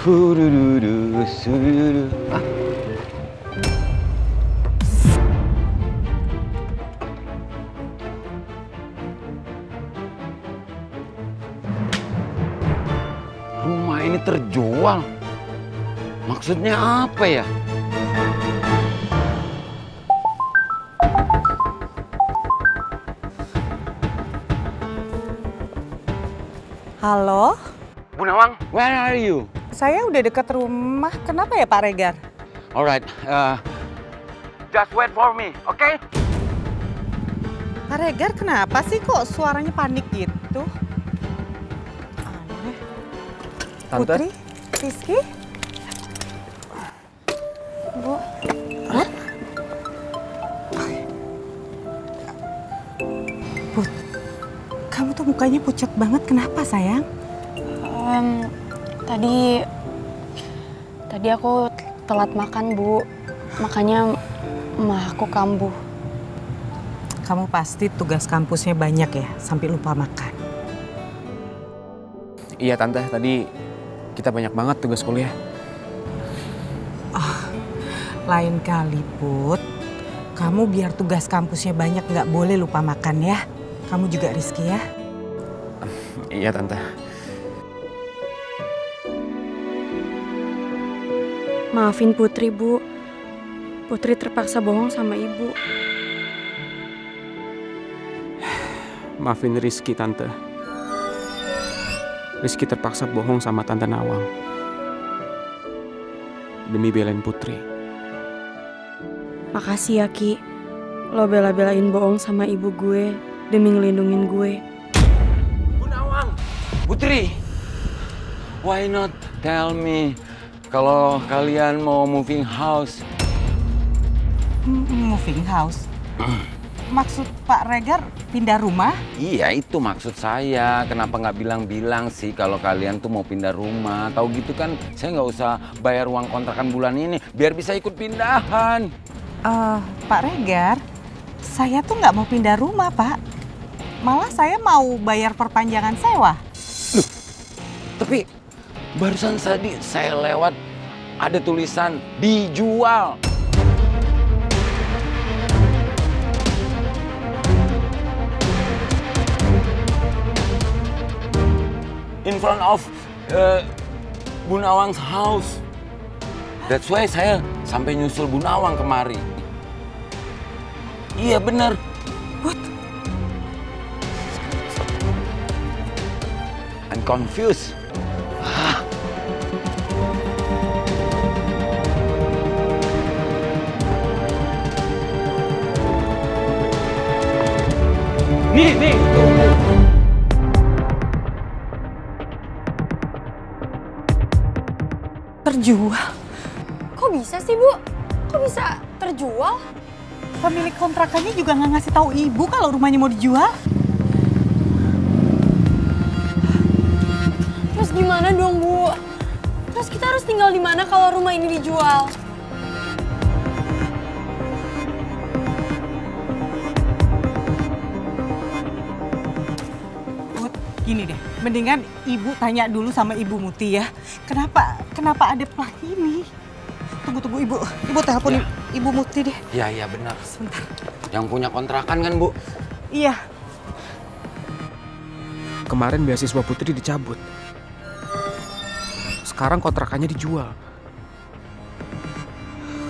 Hurududu, surudu. Ah. Rumah ini terjual. Maksudnya apa ya? Halo? Bu Nawang, where are you? Saya udah dekat rumah. Kenapa ya Pak Regar? Alright, just wait for me, okay? Pak Regar kenapa sih kok suaranya panik gitu? Aneh. Tante? Putri? Rizky? Bu? Hah? Put, kamu tuh mukanya pucat banget. Kenapa sayang? Tadi aku telat makan, Bu. Makanya mah aku kambuh. Kamu pasti tugas kampusnya banyak ya, sampai lupa makan. Iya Tante, tadi kita banyak banget tugas kuliah. Oh, lain kali Put, kamu biar tugas kampusnya banyak nggak boleh lupa makan ya. Kamu juga Rizky ya. Iya Tante. Maafin Putri, Bu. Putri terpaksa bohong sama Ibu. Maafin Rizky Tante. Rizky terpaksa bohong sama Tante Nawang. Demi belain Putri. Makasih ya, Ki. Lo bela-belain bohong sama ibu gue demi ngelindungin gue. Bu Nawang, Putri, why not tell me kalau kalian mau moving house? Moving house? Maksud Pak Regar pindah rumah? Iya, itu maksud saya. Kenapa nggak bilang-bilang sih kalau kalian tuh mau pindah rumah? Tahu gitu kan, saya nggak usah bayar uang kontrakan bulan ini, biar bisa ikut pindahan. Pak Regar, saya tuh nggak mau pindah rumah, Pak. Malah saya mau bayar perpanjangan sewa. Loh, tapi barusan tadi saya lewat ada tulisan dijual. In front of Bu Nawang's house. That's why saya sampai nyusul Bu Nawang kemari. Iya bener. What? I'm confused. Nih. Terjual? Kok bisa sih, Bu? Kok bisa terjual? Pemilik kontrakannya juga nggak ngasih tahu ibu kalau rumahnya mau dijual. Terus gimana dong, Bu? Terus kita harus tinggal di mana kalau rumah ini dijual? Put, gini deh, mendingan ibu tanya dulu sama Ibu Muti ya. Kenapa ada plat ini? Tunggu ibu telepon Ya. Ibu Muti deh. Iya benar. Sebentar. Yang punya kontrakan kan, Bu? Iya. Kemarin beasiswa Putri dicabut. Sekarang kontrakannya dijual.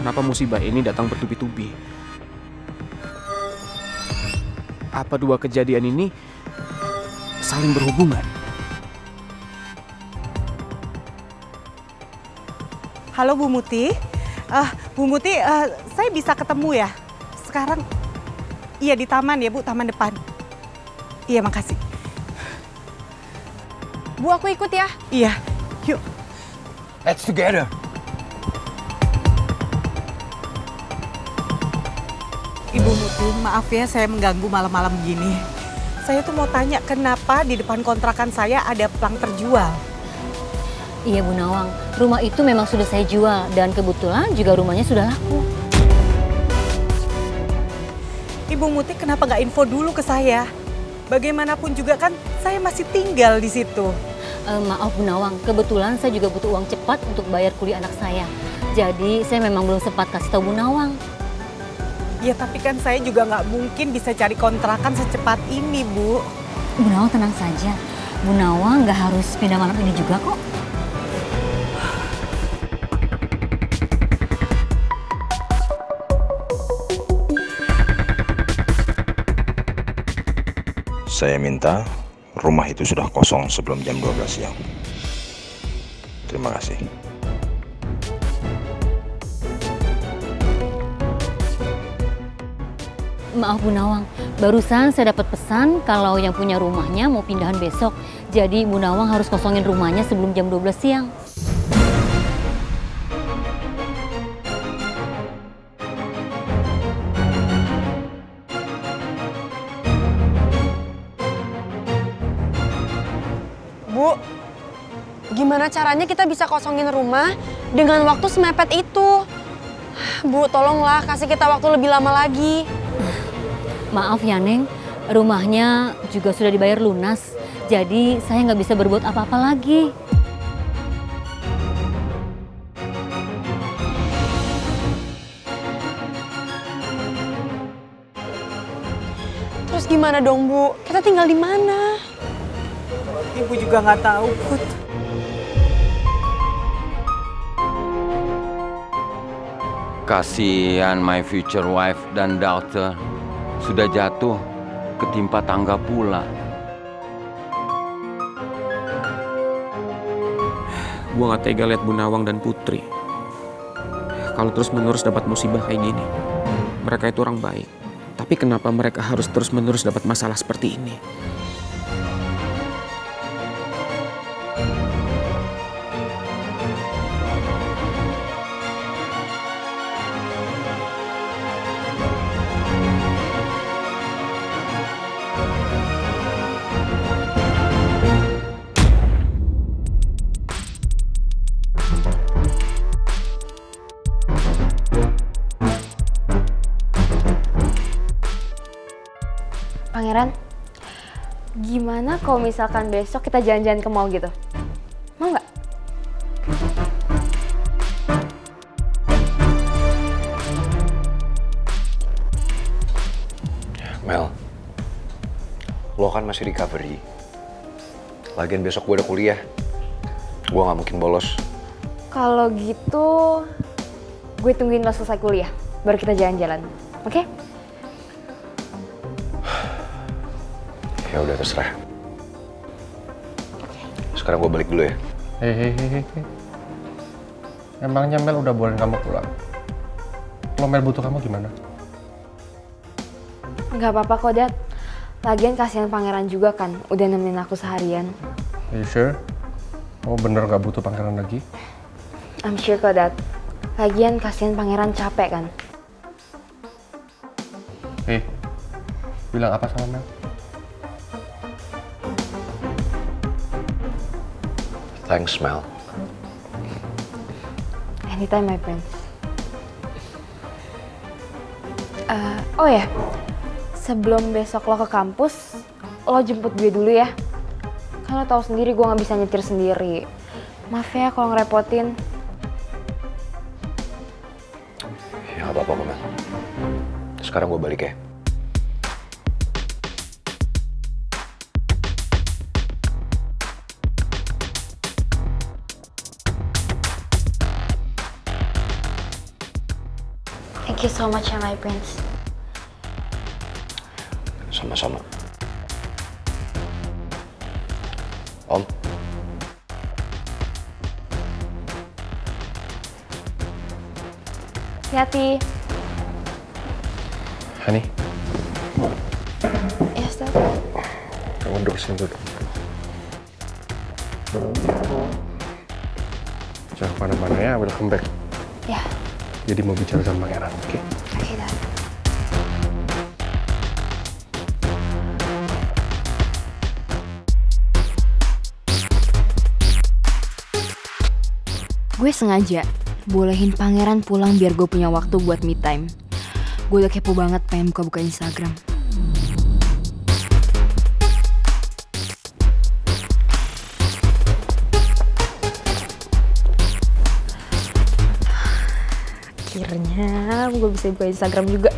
Kenapa musibah ini datang bertubi-tubi? Apa dua kejadian ini saling berhubungan? Halo Bu Muti. Bu Muti, saya bisa ketemu ya? Sekarang, iya di taman ya Bu, taman depan. Iya, makasih. Bu, aku ikut ya. Iya, yuk. Let's together. Ibu Muti, maaf ya saya mengganggu malam-malam begini. Saya tuh mau tanya kenapa di depan kontrakan saya ada plang terjual. Iya Bu Nawang, rumah itu memang sudah saya jual dan kebetulan juga rumahnya sudah laku. Ibu Muti kenapa nggak info dulu ke saya? Bagaimanapun juga kan saya masih tinggal di situ. Maaf Bu Nawang, kebetulan saya juga butuh uang cepat untuk bayar kuliah anak saya. Jadi saya memang belum sempat kasih tahu Bu Nawang. Ya tapi kan saya juga nggak mungkin bisa cari kontrakan secepat ini, Bu. Bu Nawang tenang saja. Bu Nawang nggak harus pindah malam ini juga kok. Saya minta rumah itu sudah kosong sebelum jam 12 siang. Terima kasih. Maaf Bu Nawang, barusan saya dapat pesan kalau yang punya rumahnya mau pindahan besok. Jadi Bu Nawang harus kosongin rumahnya sebelum jam 12 siang. Bu, gimana caranya kita bisa kosongin rumah dengan waktu semepet itu? Bu, tolonglah kasih kita waktu lebih lama lagi. Maaf ya Neng, rumahnya juga sudah dibayar lunas. Jadi saya nggak bisa berbuat apa-apa lagi. Terus gimana dong Bu? Kita tinggal di mana? Ibu juga nggak tahu, Put. Kasihan my future wife dan daughter sudah jatuh ketimpa tangga pula. Gua gak tega lihat Bu Nawang dan Putri. Kalau terus-menerus dapat musibah kayak gini. Mereka itu orang baik. Tapi kenapa mereka harus terus-menerus dapat masalah seperti ini? Pangeran, gimana kalau misalkan besok kita jalan-jalan ke mall gitu? Mau nggak? Mel, lo kan masih recovery. Lagian besok gue ada kuliah. Gue gak mungkin bolos. Kalau gitu, gue tungguin lo selesai kuliah, baru kita jalan-jalan, oke? Ya udah terserah. Sekarang gue balik dulu ya. Hehehe. Emangnya Mel udah bolehin kamu pulang? Kalau Mel butuh kamu gimana? Nggak apa-apa kok, Dad. Lagian kasihan Pangeran juga kan, udah nemenin aku seharian. Are you sure? Oh bener nggak butuh Pangeran lagi? I'm sure kok, Dad. Lagian kasihan Pangeran capek kan. Bilang apa sama Mel? Thanks, Mel. Anytime, my friends. Oh ya, sebelum besok lo ke kampus, lo jemput gue dulu ya. Kan lo tau sendiri gue gak bisa nyetir sendiri. Maaf ya kalau ngerepotin. Ya gak apa-apa, Mel. Sekarang gue balik ya. Thank you so much ya, my prince. Sama-sama. Om. Hati-hati. Hani, Yes, Dad. kamu duduk sini dulu. Jangan kemana-mana ya, welcome back. Ya, Jadi mau bicara sama Pangeran, oke? oke, Dad. Gue sengaja bolehin Pangeran pulang biar gue punya waktu buat me time. Gue udah kepo banget pengen buka-buka Instagram. Akhirnya gue bisa buka Instagram juga.